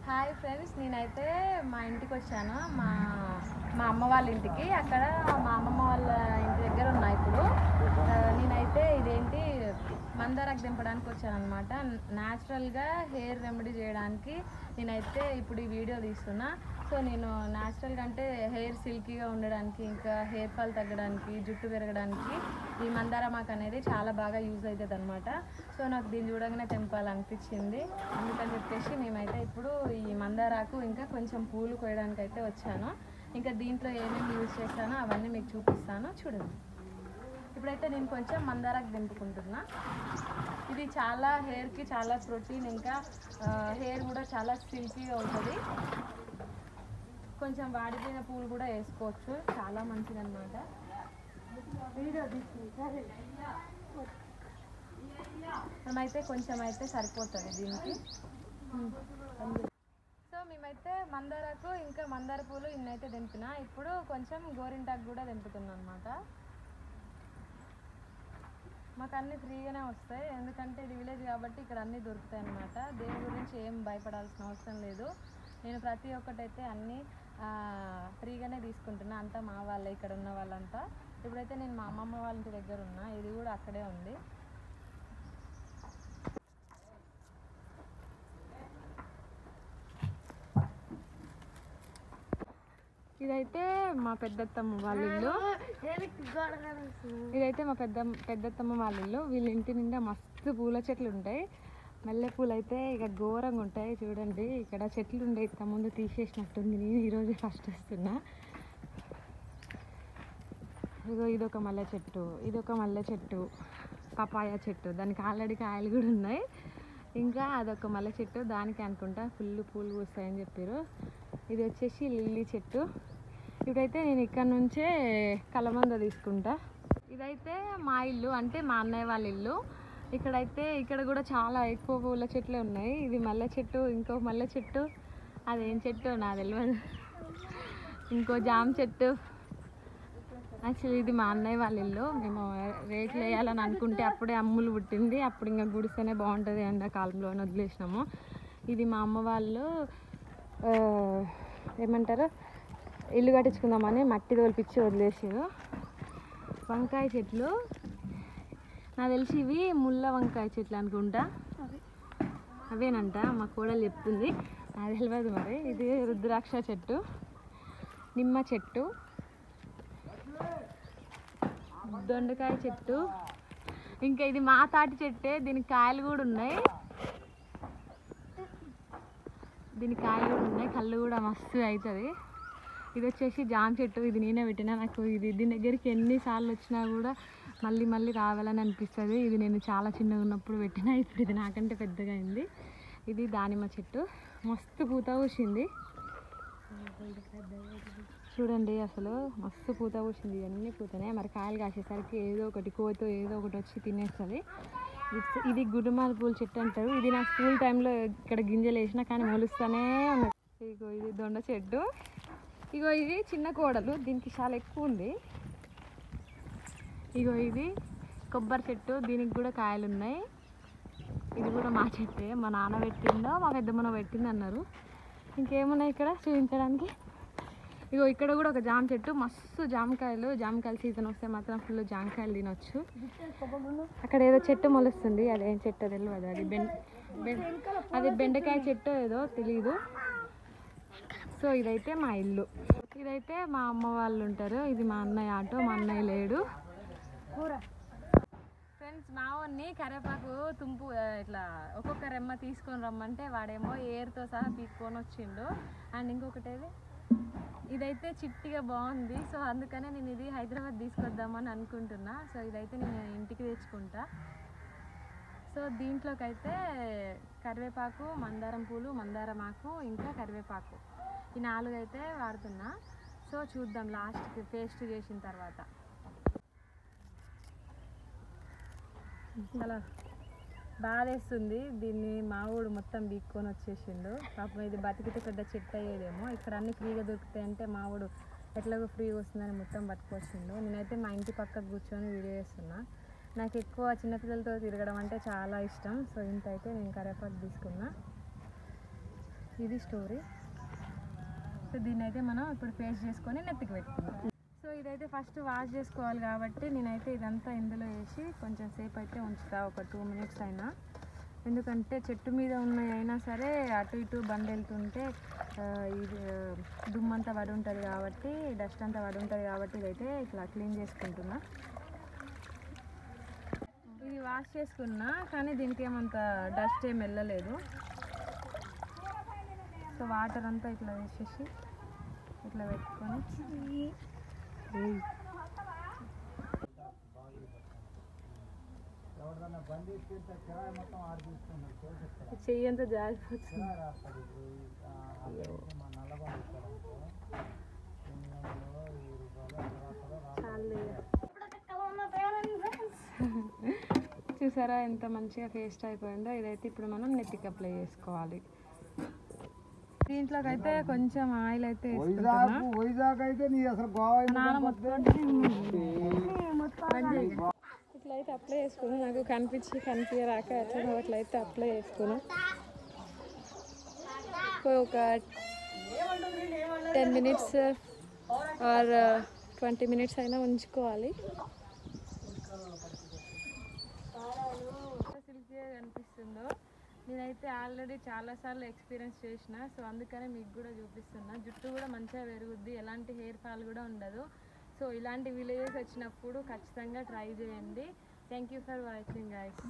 Hi friends, నేనైతే మా ఇంటికి వచ్చాను. మా మా అమ్మ వాళ్ళ ఇంటికి. అక్కడ మా అమ్మమ్మ వాళ్ళ ఇంటి దగ్గర ఉన్నా ఇప్పుడు. నేనైతే ఇదేంటి మందారాకు దింపడానికి వచ్చాను అనమాట. న్యాచురల్గా హెయిర్ రెమెడీ చేయడానికి నేనైతే ఇప్పుడు ఈ వీడియో తీస్తున్నా. సో నేను న్యాచురల్గా అంటే హెయిర్ సిల్కీగా ఉండడానికి, ఇంకా హెయిర్ ఫాల్ తగ్గడానికి, జుట్టు పెరగడానికి ఈ మందారమాకు అనేది చాలా బాగా యూజ్ అవుతుంది అనమాట. సో నాకు దీన్ని చూడగానే తెంపాలనిపించింది. అందుకని చెప్పేసి మేమైతే ఇప్పుడు ఈ మందారాకు ఇంకా కొంచెం పూలు కోయడానికి అయితే వచ్చాను. ఇంకా దీంట్లో ఏమేమి యూజ్ చేస్తానో అవన్నీ మీకు చూపిస్తాను, చూడండి. ఇప్పుడైతే నేను కొంచెం మందారాకు దింపుకుంటున్నా. ఇది చాలా హెయిర్కి చాలా ప్రోటీన్, ఇంకా హెయిర్ కూడా చాలా సిల్కీగా ఉంటుంది. కొంచెం వాడిపోయిన పూలు కూడా వేసుకోవచ్చు, చాలా మంచిది అనమాట. మనమైతే కొంచెం అయితే సరిపోతుంది దీనికి. సో మేమైతే మందారకు ఇంకా మందార పూలు ఇన్నైతే దింపిన. ఇప్పుడు కొంచెం గోరింటాకు కూడా దింపుతున్నాను అనమాట. మాకు అన్నీ ఫ్రీగానే వస్తాయి, ఎందుకంటే ఇది విలేజ్ కాబట్టి ఇక్కడ అన్నీ దొరుకుతాయి అన్నమాట. దేని గురించి ఏం భయపడాల్సిన అవసరం లేదు. నేను ప్రతి ఒక్కటైతే అన్నీ ఫ్రీగానే తీసుకుంటున్నా. అంతా మా వాళ్ళే, ఇక్కడ ఉన్న వాళ్ళంతా. ఇప్పుడైతే నేను మా అమ్మమ్మ వాళ్ళ ఇంటి దగ్గర ఉన్నా. ఇది కూడా అక్కడే ఉంది. ఇదైతే మా పెద్దత్తమ్మ వాళ్ళ ఇల్లు. ఇదైతే మా పెద్దత్తమ్మ వాళ్ళ ఇల్లు. వీళ్ళ ఇంటి నిండా మస్తు పూల చెట్లు ఉంటాయి. మల్లెపూలు అయితే ఇక ఘోరంగా ఉంటాయి. చూడండి, ఇక్కడ చెట్లు ఉండే ఇంత ముందు తీసేసినట్టుంది. నేను ఈరోజు ఫస్ట్ వస్తున్నా. ఇగో ఇదొక మల్లె చెట్టు, ఇదొక మల్లె చెట్టు, పపాయ చెట్టు, దానికి ఆల్రెడీ కాయలు కూడా ఉన్నాయి. ఇంకా అదొక మల్లె చెట్టు, దానికి అనుకుంటా ఫుల్ పూలు పూస్తాయని చెప్పారు. ఇది వచ్చేసి లిల్లీ చెట్టు. ఇప్పుడైతే నేను ఇక్కడ నుంచే కలమంద తీసుకుంటా. ఇదైతే మా ఇల్లు, అంటే మా అన్నయ్య వాళ్ళ ఇల్లు. ఇక్కడ కూడా చాలా ఎక్కువ పూల చెట్లే ఉన్నాయి. ఇది మల్లె చెట్టు, ఇంకో మల్లె చెట్టు, అదేం చెట్టు నాకు తెలియదు, ఇంకో జామ చెట్టు. యాక్చువల్లీ ఇది మా అన్నయ్య వాళ్ళ ఇల్లు. మేము రేకులు వేయాలని అనుకుంటే అప్పుడే అమ్ములు పుట్టింది. అప్పుడు ఇంకా గుడిస్తేనే బాగుంటుంది ఎండాకాలంలో అని వదిలేసినాము. ఇది మా అమ్మ వాళ్ళు ఏమంటారు, ఇల్లు కట్టించుకుందామని మట్టి తోలిపించి వదిలేసారు. వంకాయ చెట్లు, నాకు తెలిసి ఇవి ముళ్ళ వంకాయ చెట్లు అనుకుంటా, అవేనంట మా కోడలు చెప్తుంది, నాకు తెలియదు మరి. ఇది రుద్రాక్ష చెట్టు, నిమ్మ చెట్టు, దొండకాయ చెట్టు, ఇంకా ఇది మా తాటి చెట్టే. దీనికి కాయలు కూడా ఉన్నాయి, కళ్ళు కూడా మస్తు అవుతుంది. ఇది వచ్చేసి జామ చెట్టు. ఇది నేనే పెట్టినా. నాకు దీని దగ్గరికి ఎన్నిసార్లు వచ్చినా కూడా మళ్ళీ మళ్ళీ రావాలని అనిపిస్తుంది. ఇది నేను చాలా చిన్నగా ఉన్నప్పుడు పెట్టినా. ఇప్పుడు ఇది నాకంటే పెద్దగా అయింది. ఇది దానిమ్మ చెట్టు, మస్తు పూత పూసింది. చూడండి, అసలు మస్తు పూత పూసింది. ఇవన్నీ పూతనే. మరి కాయలు కాసేసరికి ఏదో ఒకటి కోతో ఏదో ఒకటి వచ్చి తినేస్తుంది. ఇది గుడుమాల పూల చెట్టు అంటారు. ఇది నా స్కూల్ టైంలో ఇక్కడ గింజలు వేసినా కానీ మొలుస్తూనే ఉన్నాయి. ఇగో ఇది దొండ చెట్టు. ఇగో ఇది చిన్న కోడలు, దీనికి చాలా ఎక్కువ ఉంది. ఇగో ఇది కొబ్బరి చెట్టు, దీనికి కూడా కాయలు ఉన్నాయి. ఇది కూడా మా చెట్టే, మా నాన్న పెట్టిందో మా పెద్దమ్మన పెట్టింది అన్నారు. ఇంకేమున్నాయి ఇక్కడ చూపించడానికి. ఇగో ఇక్కడ కూడా ఒక జామ చెట్టు, మస్తు జామకాయలు సీజన్ వస్తే మాత్రం ఫుల్ జామకాయలు తినొచ్చు. అక్కడ ఏదో చెట్టు మొలుస్తుంది, అదేం చెట్టు తెలియదు. అది బెండకాయ చెట్టు ఏదో తెలీదు. సో ఇదైతే మా ఇల్లు. ఇదైతే మా అమ్మ వాళ్ళు ఉంటారు. ఇది మా అన్నయ్య ఆటో, మా అన్నయ్య లేడు. ఫ్రెండ్స్, మా వాడిని కరివేపాకు తుంపు ఇట్లా ఒక్కొక్క రెమ్మ తీసుకొని రమ్మంటే వాడేమో ఏరుతో సహా తీసుకొని వచ్చిండు. అండ్ ఇంకొకటి ఇదైతే చిట్టిగా బాగుంది. సో అందుకనే నేను ఇది హైదరాబాద్ తీసుకొద్దామని అనుకుంటున్నా. సో ఇదైతే నేను ఇంటికి తెచ్చుకుంటా. సో దీంట్లోకైతే కరివేపాకు, మందారం పూలు, మందారమాకు, ఇంకా కరివేపాకు, ఈ 4 అయితే వాడుతున్నా. సో చూద్దాం లాస్ట్కి పేస్ట్ చేసిన తర్వాత. చాలా బాధేస్తుంది. దీన్ని మావోడు మొత్తం బీక్కొని వచ్చేసిండు. పాపం ఇది బతికితే పెద్ద చెట్టు అయ్యేదేమో. ఇక్కడ అన్నీ ఫ్రీగా దొరుకుతాయి అంటే మావోడు ఎట్లాగో ఫ్రీగా వస్తుందని మొత్తం పట్టుకొచ్చిండు. నేనైతే మా ఇంటి పక్కకు కూర్చొని వీడియో చేస్తున్నా. నాకు ఎక్కువ చిన్నపిల్లలతో తిరగడం అంటే చాలా ఇష్టం. సో ఇంత అయితే నేను కరివేపాకు తీసుకున్నా. ఇది స్టోరీ. సో దీన్ని అయితే మనం ఇప్పుడు పేస్ట్ చేసుకొని నెత్తికి పెట్టుకుందాం. సో ఇదైతే ఫస్ట్ వాష్ చేసుకోవాలి కాబట్టి నేనైతే ఇదంతా ఇందులో వేసి కొంచెం సేపు అయితే ఉంచుతా, ఒక 2 minutes అయినా. ఎందుకంటే చెట్టు మీద ఉన్నాయి అయినా సరే అటు ఇటు బండి వెళ్తుంటే ఇది దుమ్మంతా పడి ఉంటుంది కాబట్టి, డస్ట్ అంతా పడి ఉంటుంది కాబట్టి ఇదైతే ఇట్లా క్లీన్ చేసుకుంటున్నా. ఇది వాష్ చేసుకున్నా కానీ దీనికి ఏమంత డస్ట్ ఏం వెళ్ళలేదు. సో వాటర్ అంతా ఇట్లా వేసేసి ఇట్లా పెట్టుకొని చెయ్యి అంతా జారిపోతుంది. చూసారా ఎంత మంచిగా పేస్ట్ అయిపోయిందో. ఇదైతే ఇప్పుడు మనం నెత్తికి అప్లై చేసుకోవాలి. దీంట్లోకి అయితే కొంచెం ఆయిల్ అయితే ఇట్లా అయితే అప్లై చేసుకున్నాను. నాకు కనిపించరాక అట్లా అట్లయితే అప్లై చేసుకున్నాను. ఒక 10 minutes ఆర్ 20 minutes అయినా ఉంచుకోవాలి. సిల్కీగా కనిపిస్తుందో. నేనైతే ఆల్రెడీ చాలాసార్లు ఎక్స్పీరియన్స్ చేసిన, సో అందుకనే మీకు కూడా చూపిస్తున్నా. జుట్టు కూడా మంచిగా పెరుగుద్ది, ఎలాంటి హెయిర్ ఫాల్ కూడా ఉండదు. సో ఇలాంటి విలేజెస్ వచ్చినప్పుడు ఖచ్చితంగా ట్రై చేయండి. Thank you for watching guys.